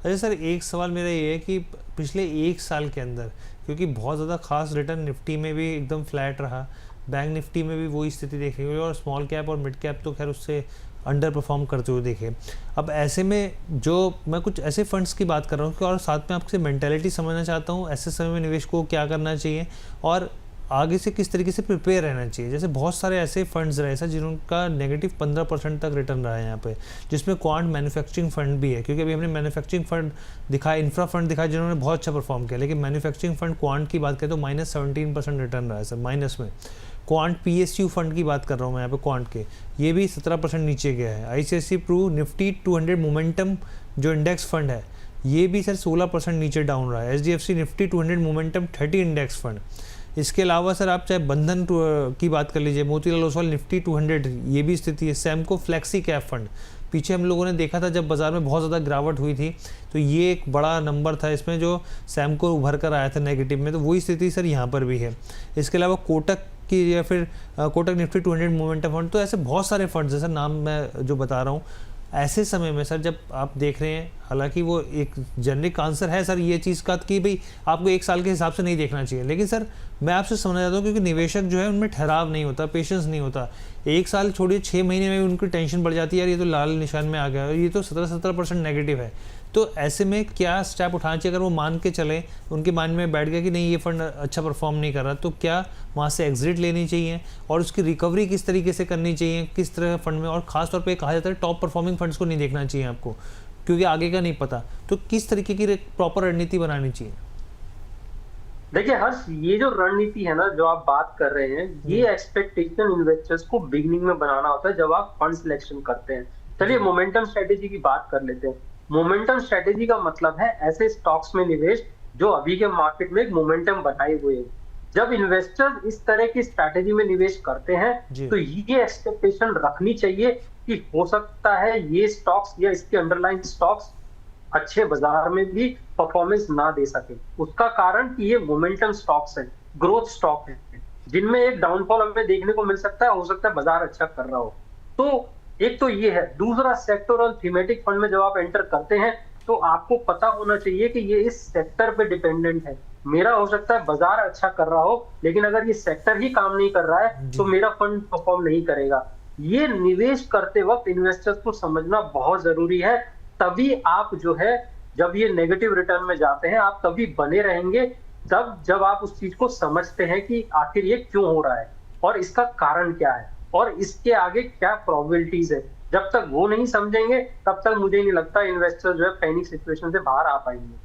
अच्छा सर, एक सवाल मेरा ये है कि पिछले एक साल के अंदर, क्योंकि बहुत ज़्यादा खास रिटर्न निफ्टी में भी एकदम फ्लैट रहा, बैंक निफ्टी में भी वही स्थिति देखी गई, और स्मॉल कैप और मिड कैप तो खैर उससे अंडर परफॉर्म करते हुए देखे। अब ऐसे में जो मैं कुछ ऐसे फंड्स की बात कर रहा हूँ कि, और साथ में आपसे मेंटेलिटी समझना चाहता हूँ ऐसे समय में निवेश को क्या करना चाहिए और आगे से किस तरीके से प्रिपेयर रहना चाहिए। जैसे बहुत सारे ऐसे फंड्स रहे सर जिनका नेगेटिव 15% तक रिटर्न रहा है यहाँ पे, जिसमें क्वांट मैन्युफैक्चरिंग फंड भी है, क्योंकि अभी हमने मैन्युफैक्चरिंग फंड दिखाया, इंफ्रा फंड दिखाया जिन्होंने बहुत अच्छा परफॉर्म किया, लेकिन मैन्युफैक्चरिंग फंड क्वांट की बात करें तो -17% रिटर्न रहा है सर, माइनस में। क्वांट PSU फंड की बात कर रहा हूँ मैं यहाँ पे, क्वांट के, ये भी 17% नीचे गया है। ICICI प्रू निफ्टी 200 मोमेंटम जो इंडेक्स फंड है, ये भी सर 16% नीचे डाउन रहा है। HDFC Nifty 200 momentum 30 index fund. इसके अलावा सर आप चाहे बंधन की बात कर लीजिए, मोतीलाल ओसवाल निफ्टी 200, ये भी स्थिति है। सैमको फ्लेक्सी कैप फंड, पीछे हम लोगों ने देखा था जब बाजार में बहुत ज़्यादा गिरावट हुई थी, तो ये एक बड़ा नंबर था इसमें जो सैमको उभर कर आया था नेगेटिव में, तो वही स्थिति सर यहाँ पर भी है। इसके अलावा कोटक की, या फिर कोटक निफ्टी 200 मोमेंटम फंड, तो ऐसे बहुत सारे फंड्स हैं सर, नाम मैं जो बता रहा हूँ। ऐसे समय में सर जब आप देख रहे हैं, हालांकि वो एक जेनरिक आंसर है सर ये चीज़ का कि भाई आपको एक साल के हिसाब से नहीं देखना चाहिए, लेकिन सर मैं आपसे समझना चाहता हूँ, क्योंकि निवेशक जो है उनमें ठहराव नहीं होता, पेशेंस नहीं होता। एक साल छोड़िए, 6 महीने में उनकी टेंशन बढ़ जाती है, यार ये तो लाल निशान में आ गया, ये तो 17% नेगेटिव है। तो ऐसे में क्या स्टेप उठाना चाहिए अगर वो मान के चले, उनके माइंड में बैठ गया कि नहीं ये फंड अच्छा परफॉर्म नहीं कर रहा, तो क्या वहाँ से एग्जिट लेनी चाहिए और उसकी रिकवरी किस तरीके से करनी चाहिए, किस तरह फंड में, और खासतौर पे कहा जाता है टॉप परफॉर्मिंग फंड्स को नहीं देखना चाहिए आपको, क्योंकि आगे का नहीं पता, तो किस तरीके की प्रॉपर रणनीति बनानी चाहिए? देखिए हर्ष, ये जो रणनीति है ना जो आप बात कर रहे हैं, जी ये एक्सपेक्टेशन इन्वेस्टर्स को बिगनिंग में बनाना होता है जब आप फंड सिलेक्शन करते हैं। चलिए जी मोमेंटम स्ट्रेटेजी की बात कर लेते हैं। मोमेंटम स्ट्रेटेजी का मतलब है ऐसे स्टॉक्स में निवेश जो अभी के मार्केट में एक मोमेंटम बनाए हुए हैं। जब इन्वेस्टर्स इस तरह की स्ट्रैटेजी में निवेश करते हैं जी तो ये एक्सपेक्टेशन रखनी चाहिए कि हो सकता है ये स्टॉक्स या इसके अंडरलाइन स्टॉक्स अच्छे बाजार में भी परफॉर्मेंस ना दे सके। उसका कारण कि ये मोमेंटम स्टॉक्स है, ग्रोथ स्टॉक है, जिनमें एक डाउनफॉल हमें देखने को मिल सकता है, हो सकता है बाजार अच्छा कर रहा हो। तो एक तो ये है। दूसरा, सेक्टोरल थीमेटिक फंड में जब आप एंटर करते हैं तो आपको पता होना चाहिए कि ये इस सेक्टर पे डिपेंडेंट है। मेरा हो सकता है बाजार अच्छा कर रहा हो, लेकिन अगर ये सेक्टर ही काम नहीं कर रहा है तो जी मेरा फंड परफॉर्म नहीं करेगा। ये निवेश करते वक्त इन्वेस्टर्स को समझना बहुत जरूरी है। तभी आप जो है, जब ये नेगेटिव रिटर्न में जाते हैं आप तभी बने रहेंगे, तब जब आप उस चीज को समझते हैं कि आखिर ये क्यों हो रहा है और इसका कारण क्या है और इसके आगे क्या प्रोबेबिलिटीज है। जब तक वो नहीं समझेंगे तब तक मुझे नहीं लगता इन्वेस्टर जो है पैनिक सिचुएशन से बाहर आ पाएंगे।